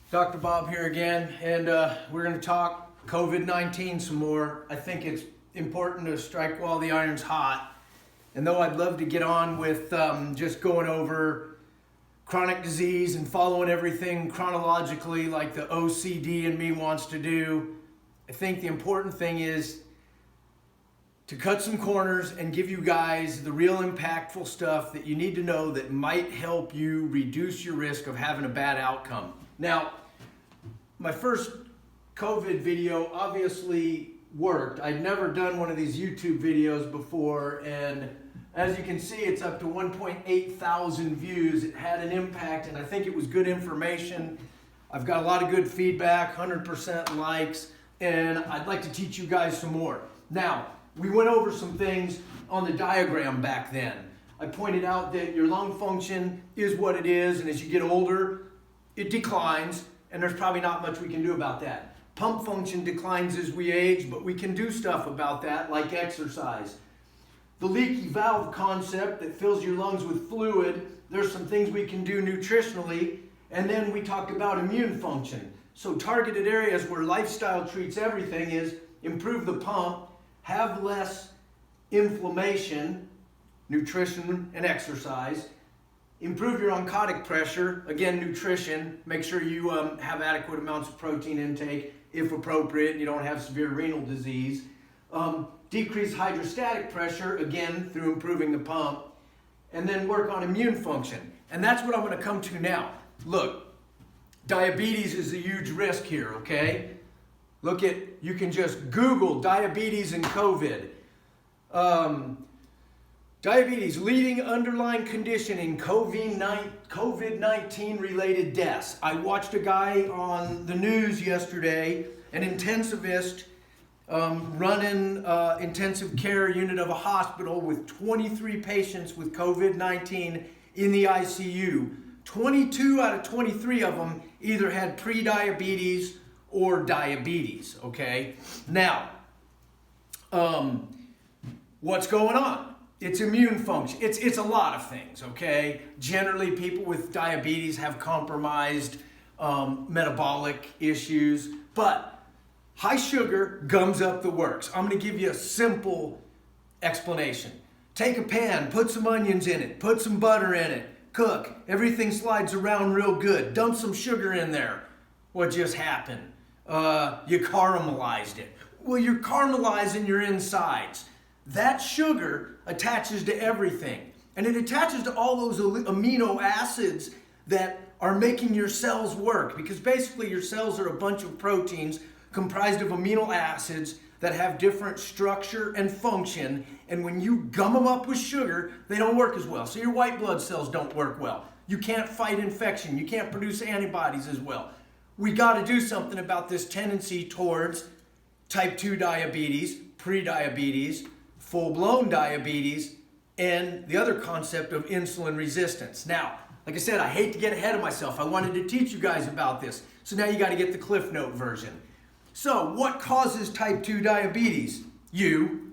Dr. Bob here again, and we're going to talk COVID-19 some more. I think it's important to strike while the iron's hot. And though I'd love to get on with just going over chronic disease and following everything chronologically like the OCD in me wants to do, I think the important thing is to cut some corners and give you guys the real impactful stuff that you need to know that might help you reduce your risk of having a bad outcome. Now, my first COVID video obviously worked. I'd never done one of these YouTube videos before, and as you can see, it's up to 1.8 thousand views. It had an impact, and I think it was good information. I've got a lot of good feedback, 100% likes, and I'd like to teach you guys some more. Now, we went over some things on the diagram back then. I pointed out that your lung function is what it is, and as you get older, it declines, and there's probably not much we can do about that. Pump function declines as we age, but we can do stuff about that, like exercise. The leaky valve concept that fills your lungs with fluid, there's some things we can do nutritionally, and then we talked about immune function. So targeted areas where lifestyle treats everything is improve the pump, have less inflammation, nutrition and exercise, improve your oncotic pressure, again, nutrition, make sure you have adequate amounts of protein intake if appropriate and you don't have severe renal disease. Decrease hydrostatic pressure, again, through improving the pump, and then work on immune function. And that's what I'm going to come to now. Look, diabetes is a huge risk here, okay? Look at, you can just Google diabetes and COVID. Diabetes, leading underlying condition in COVID-19 related deaths. I watched a guy on the news yesterday, an intensivist running intensive care unit of a hospital with 23 patients with COVID-19 in the ICU. 22 out of 23 of them either had pre-diabetes or diabetes, okay? Now, what's going on? It's immune function. It's a lot of things, okay? Generally, people with diabetes have compromised metabolic issues, but high sugar gums up the works. I'm going to give you a simple explanation. Take a pan, put some onions in it, put some butter in it, cook. Everything slides around real good. Dump some sugar in there. What just happened? You caramelized it. Well, you're caramelizing your insides. That sugar attaches to everything, and it attaches to all those amino acids that are making your cells work, because basically your cells are a bunch of proteins comprised of amino acids that have different structure and function, and when you gum them up with sugar, they don't work as well. So your white blood cells don't work well. You can't fight infection. You can't produce antibodies as well. We got to do something about this tendency towards type 2 diabetes, pre-diabetes, full-blown diabetes, and the other concept of insulin resistance. Now, like I said, I hate to get ahead of myself. I wanted to teach you guys about this. So now you got to get the Cliff Note version. So what causes type 2 diabetes? You.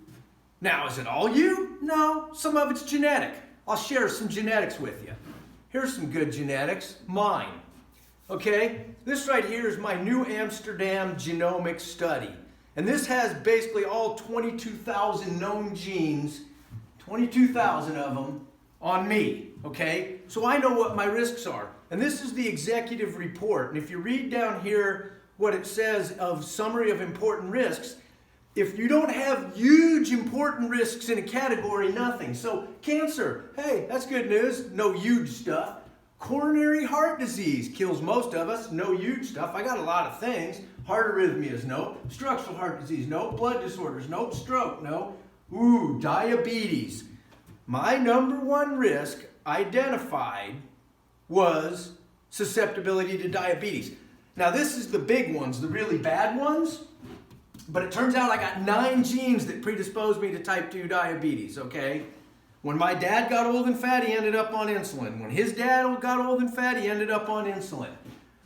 Now, is it all you? No, some of it's genetic. I'll share some genetics with you. Here's some good genetics. Mine. Okay? This right here is my New Amsterdam genomic study. And this has basically all 22,000 known genes, 22,000 of them, on me, okay? So I know what my risks are. And this is the executive report. And if you read down here what it says of summary of important risks, if you don't have huge important risks in a category, nothing. So cancer, hey, that's good news, no huge stuff. Coronary heart disease kills most of us, no huge stuff. I got a lot of things. Heart arrhythmias, no. Structural heart disease, no. Blood disorders, no. Stroke, no. Ooh, diabetes. My number one risk identified was susceptibility to diabetes. Now this is the big ones, the really bad ones, but it turns out I got 9 genes that predispose me to type 2 diabetes, okay? When my dad got old and fat, he ended up on insulin. When his dad got old and fat, he ended up on insulin.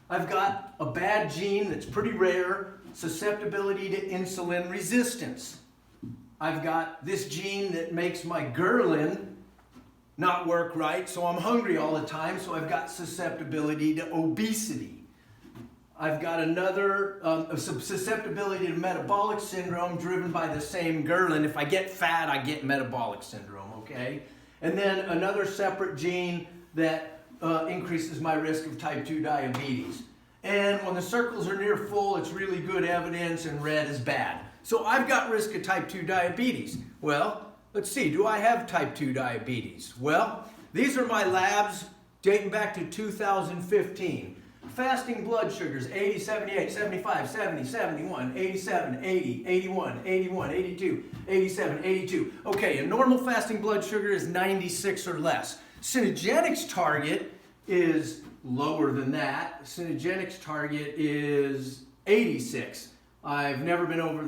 I've got a bad gene that's pretty rare, susceptibility to insulin resistance. I've got this gene that makes my ghrelin not work right, so I'm hungry all the time, so I've got susceptibility to obesity. I've got another susceptibility to metabolic syndrome driven by the same ghrelin. If I get fat, I get metabolic syndrome, okay? And then another separate gene that increases my risk of type 2 diabetes. And when the circles are near full, it's really good evidence, and red is bad. So I've got risk of type 2 diabetes. Well, let's see, do I have type 2 diabetes? Well, these are my labs dating back to 2015. Fasting blood sugars, 80, 78, 75, 70, 71, 87, 80, 81, 81, 82, 87, 82. Okay, a normal fasting blood sugar is 96 or less. Synogenics target is lower than that. Synogenics target is 86. I've never been over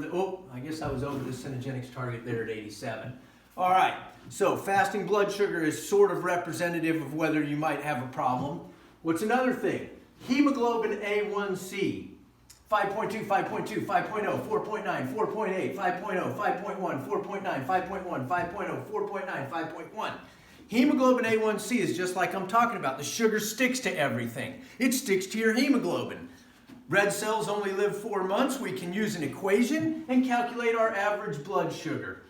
I guess I was over the Synogenics target there at 87. All right, so fasting blood sugar is sort of representative of whether you might have a problem. What's another thing? Hemoglobin A1C, 5.2, 5.2, 5.0, 4.9, 4.8, 5.0, 5.1, 4.9, 5.1, 5.0, 4.9, 5.1. Hemoglobin A1C is just like I'm talking about. The sugar sticks to everything. It sticks to your hemoglobin. Red cells only live 4 months. We can use an equation and calculate our average blood sugar.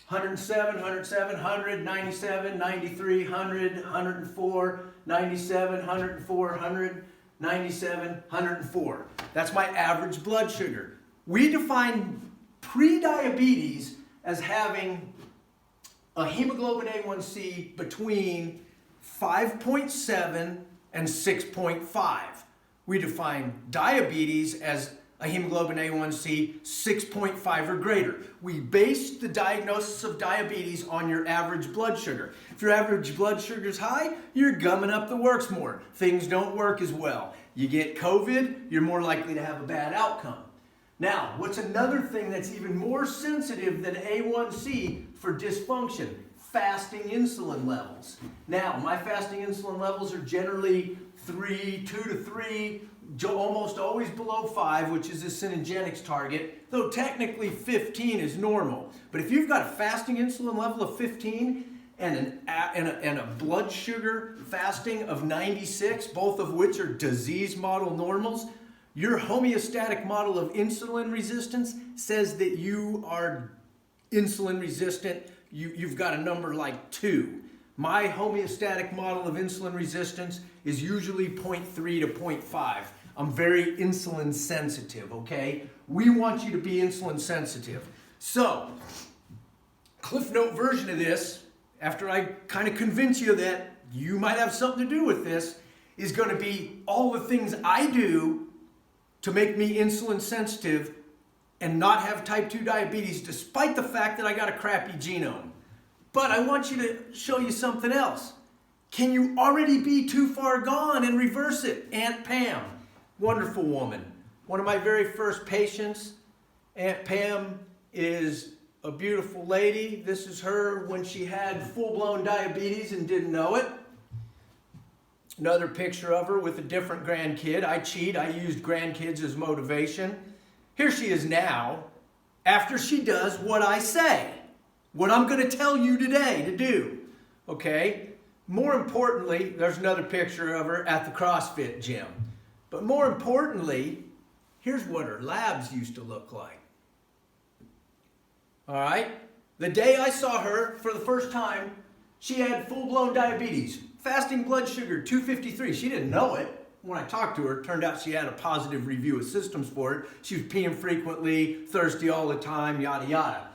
107, 107, 100, 97, 93, 100, 104, 97, 104, 100, 97, 104. That's my average blood sugar. We define pre-diabetes as having a hemoglobin A1C between 5.7 and 6.5. We define diabetes as a hemoglobin A1C 6.5 or greater. We base the diagnosis of diabetes on your average blood sugar. If your average blood sugar is high, you're gumming up the works more. Things don't work as well. You get COVID, you're more likely to have a bad outcome. Now, what's another thing that's even more sensitive than A1C for dysfunction? Fasting insulin levels. Now, my fasting insulin levels are generally 2 to 3, almost always below 5, which is a Synogenics target, though technically 15 is normal. But if you've got a fasting insulin level of 15 and a blood sugar fasting of 96, both of which are disease model normals, your homeostatic model of insulin resistance says that you are insulin resistant. You've got a number like 2. My homeostatic model of insulin resistance is usually 0.3 to 0.5. I'm very insulin sensitive, okay? We want you to be insulin sensitive. So, Cliff Note version of this, after I kind of convince you that you might have something to do with this, is going to be all the things I do to make me insulin sensitive and not have type 2 diabetes, despite the fact that I got a crappy genome. But I want you to show you something else. Can you already be too far gone and reverse it? Aunt Pam, wonderful woman. One of my very first patients. Aunt Pam is a beautiful lady. This is her when she had full-blown diabetes and didn't know it. Another picture of her with a different grandkid. I cheat. I used grandkids as motivation. Here she is now, after she does what I say, what I'm going to tell you today to do. Okay? More importantly, there's another picture of her at the CrossFit gym. But more importantly, here's what her labs used to look like. All right? The day I saw her for the first time, she had full-blown diabetes. Fasting blood sugar, 253. She didn't know it. When I talked to her, it turned out she had a positive review of systems for it. She was peeing frequently, thirsty all the time, yada, yada.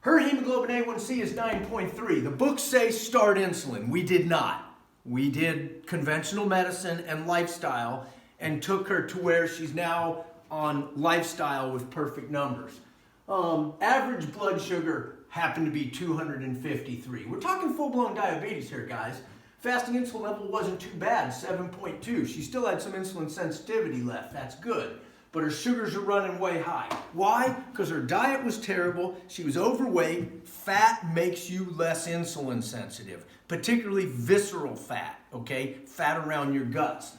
Her hemoglobin A1C is 9.3. The books say start insulin. We did not. We did conventional medicine and lifestyle and took her to where she's now on lifestyle with perfect numbers. Average blood sugar happened to be 253. We're talking full-blown diabetes here, guys. Fasting insulin level wasn't too bad, 7.2. She still had some insulin sensitivity left. That's good. But her sugars are running way high. Why? Because her diet was terrible. She was overweight. Fat makes you less insulin sensitive, particularly visceral fat, okay? Fat around your guts,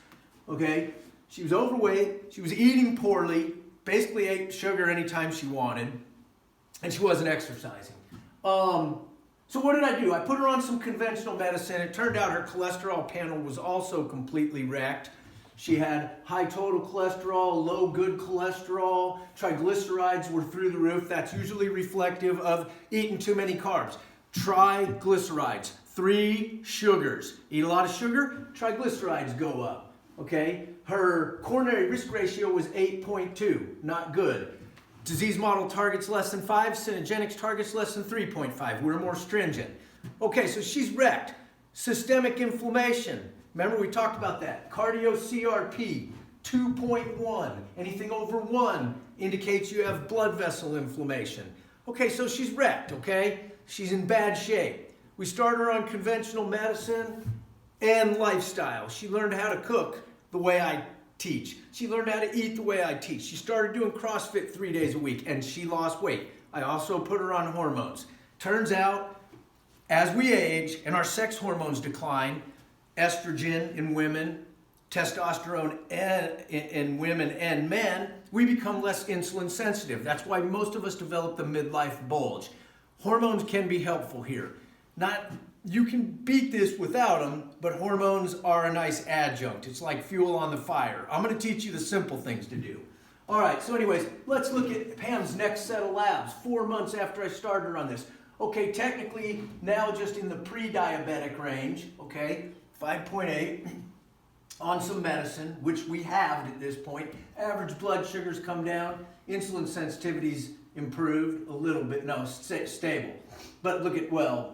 okay? She was overweight. She was eating poorly, basically ate sugar anytime she wanted, and she wasn't exercising. So what did I do? I put her on some conventional medicine. It turned out her cholesterol panel was also completely wrecked. She had high total cholesterol, low good cholesterol, triglycerides were through the roof. That's usually reflective of eating too many carbs. Triglycerides, 3 sugars. Eat a lot of sugar, triglycerides go up, okay? Her coronary risk ratio was 8.2, not good. Disease model targets less than 5, Synagenics targets less than 3.5. We're more stringent. Okay, so she's wrecked. Systemic inflammation. Remember we talked about that. Cardio CRP, 2.1. Anything over 1 indicates you have blood vessel inflammation. Okay, so she's wrecked, okay? She's in bad shape. We started her on conventional medicine and lifestyle. She learned how to cook the way I teach. She learned how to eat the way I teach. She started doing CrossFit 3 days a week and she lost weight. I also put her on hormones. Turns out, as we age and our sex hormones decline, estrogen in women, testosterone in women and men, we become less insulin sensitive. That's why most of us develop the midlife bulge. Hormones can be helpful here. You can beat this without them, but hormones are a nice adjunct. It's like fuel on the fire. I'm going to teach you the simple things to do. All right, so anyways, let's look at Pam's next set of labs, 4 months after I started her on this. Okay, technically now just in the pre-diabetic range, okay, 5.8 on some medicine, which we have at this point. Average blood sugars come down, insulin sensitivity's improved a little bit, no, stable. But look at, well,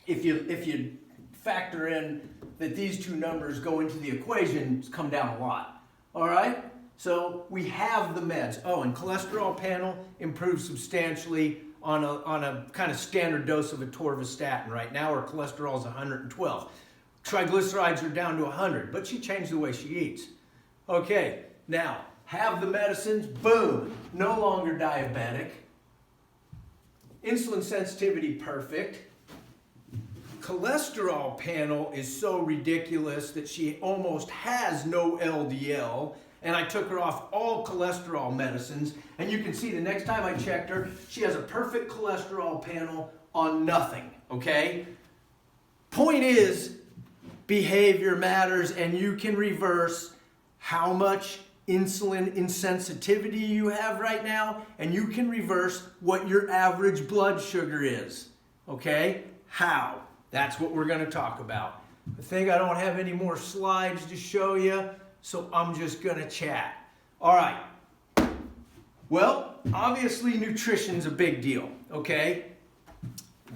if you factor in that these two numbers go into the equation, it's come down a lot. All right? So we have the meds. Oh, and cholesterol panel improved substantially on a kind of standard dose of atorvastatin. Right now her cholesterol is 112. Triglycerides are down to 100, but she changed the way she eats. Okay, now have the medicines, boom, no longer diabetic. Insulin sensitivity perfect. Cholesterol panel is so ridiculous that she almost has no LDL, and I took her off all cholesterol medicines, and you can see the next time I checked her, she has a perfect cholesterol panel on nothing, okay? Point is, behavior matters, and you can reverse how much insulin insensitivity you have right now, and you can reverse what your average blood sugar is, okay? How? That's what we're going to talk about. I think I don't have any more slides to show you, so I'm just going to chat. All right. Well, obviously nutrition's a big deal, okay?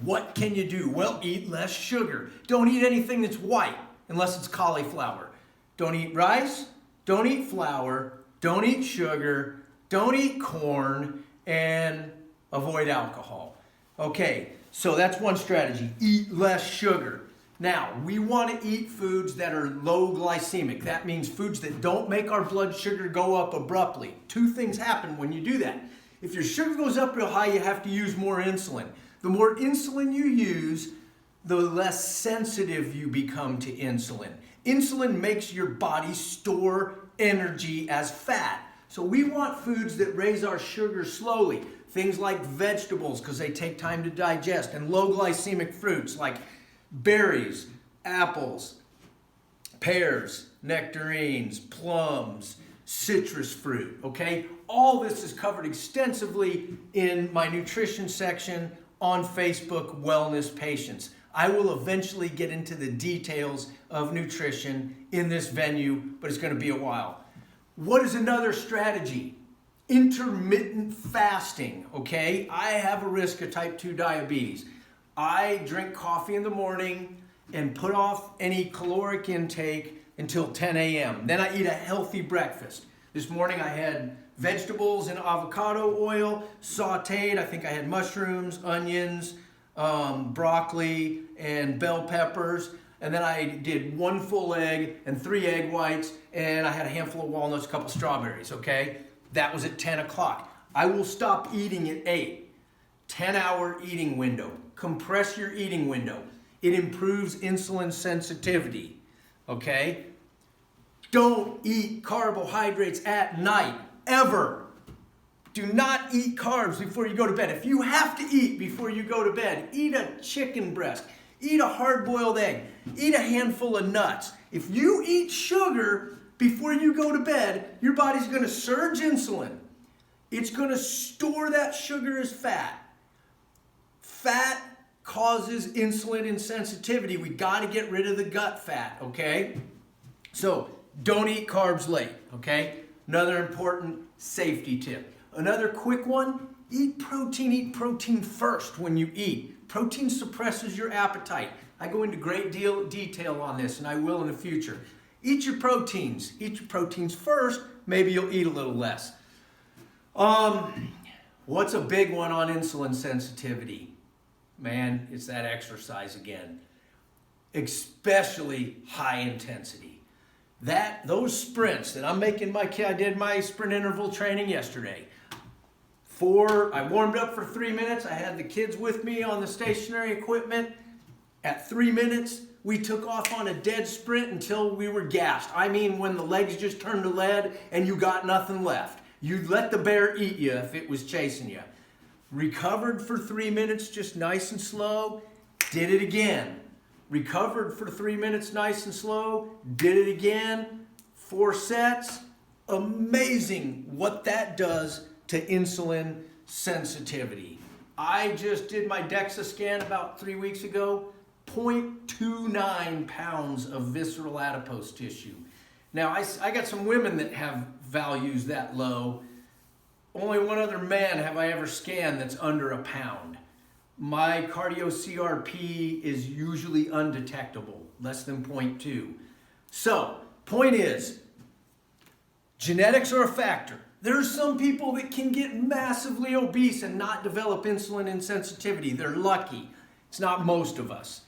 What can you do? Well, eat less sugar. Don't eat anything that's white unless it's cauliflower. Don't eat rice, don't eat flour, don't eat sugar, don't eat corn, and avoid alcohol. Okay, so that's one strategy. Eat less sugar. Now, we want to eat foods that are low glycemic. That means foods that don't make our blood sugar go up abruptly. 2 things happen when you do that. If your sugar goes up real high, you have to use more insulin. The more insulin you use, the less sensitive you become to insulin. Insulin makes your body store energy as fat. So we want foods that raise our sugar slowly. Things like vegetables, because they take time to digest, and low glycemic fruits like berries, apples, pears, nectarines, plums, citrus fruit, okay? All this is covered extensively in my nutrition section on Facebook, Wellness Patients. I will eventually get into the details of nutrition in this venue, but it's going to be a while. What is another strategy? Intermittent fasting, okay? I have a risk of type 2 diabetes. I drink coffee in the morning and put off any caloric intake until 10 a.m. Then I eat a healthy breakfast. This morning I had vegetables and avocado oil, sauteed. I think I had mushrooms, onions, broccoli, and bell peppers. And then I did 1 full egg and 3 egg whites, and I had a handful of walnuts, a couple strawberries, okay? That was at 10 o'clock. I will stop eating at 8. 10-hour eating window. Compress your eating window. It improves insulin sensitivity, okay? Don't eat carbohydrates at night, ever. Do not eat carbs before you go to bed. If you have to eat before you go to bed, eat a chicken breast, eat a hard-boiled egg, eat a handful of nuts. If you eat sugar before you go to bed, your body's going to surge insulin. It's going to store that sugar as fat. Fat causes insulin insensitivity. We got to get rid of the gut fat, okay? So don't eat carbs late, okay? Another important safety tip. Another quick one, eat protein first when you eat. Protein suppresses your appetite. I go into great detail on this, and I will in the future. Eat your proteins first, maybe you'll eat a little less. What's a big one on insulin sensitivity? Man, it's that exercise again. Especially high intensity. Those sprints that I'm making I did my sprint interval training yesterday. I warmed up for 3 minutes. I had the kids with me on the stationary equipment. At 3 minutes, we took off on a dead sprint until we were gassed. I mean, when the legs just turned to lead and you got nothing left. You'd let the bear eat you if it was chasing you. Recovered for 3 minutes, just nice and slow. Did it again. Recovered for 3 minutes, nice and slow. Did it again. 4 sets. Amazing what that does to insulin sensitivity. I just did my DEXA scan about 3 weeks ago. 0.29 pounds of visceral adipose tissue. Now, I got some women that have values that low. Only one other man have I ever scanned that's under a pound. My cardio CRP is usually undetectable, less than 0.2. So, point is, genetics are a factor. There are some people that can get massively obese and not develop insulin insensitivity. They're lucky. It's not most of us.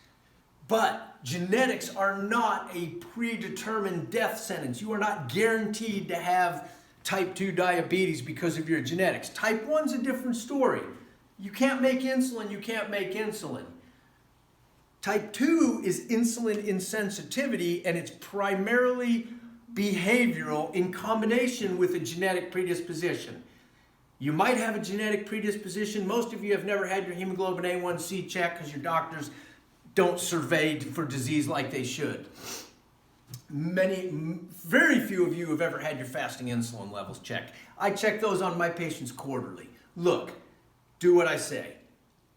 But genetics are not a predetermined death sentence. You are not guaranteed to have type 2 diabetes because of your genetics. Type 1's a different story. You can't make insulin, you can't make insulin. Type 2 is insulin insensitivity, and it's primarily behavioral in combination with a genetic predisposition. You might have a genetic predisposition. Most of you have never had your hemoglobin A1C checked because your doctors don't survey for disease like they should. Very few of you have ever had your fasting insulin levels checked. I check those on my patients quarterly. Look, do what I say.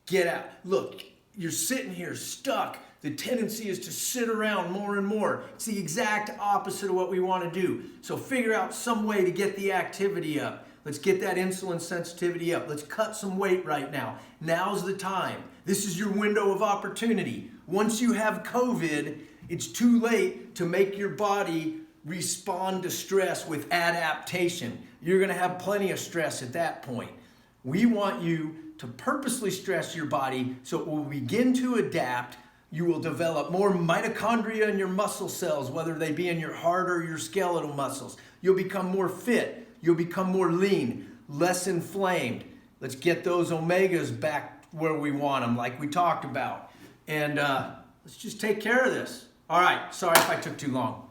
Get out. Look, you're sitting here stuck. The tendency is to sit around more and more. It's the exact opposite of what we want to do. So figure out some way to get the activity up. Let's get that insulin sensitivity up. Let's cut some weight right now. Now's the time. This is your window of opportunity. Once you have COVID, it's too late to make your body respond to stress with adaptation. You're going to have plenty of stress at that point. We want you to purposely stress your body so it will begin to adapt. You will develop more mitochondria in your muscle cells, whether they be in your heart or your skeletal muscles. You'll become more fit. You'll become more lean, less inflamed. Let's get those omegas back where we want them, like we talked about. And let's just take care of this. All right, sorry if I took too long.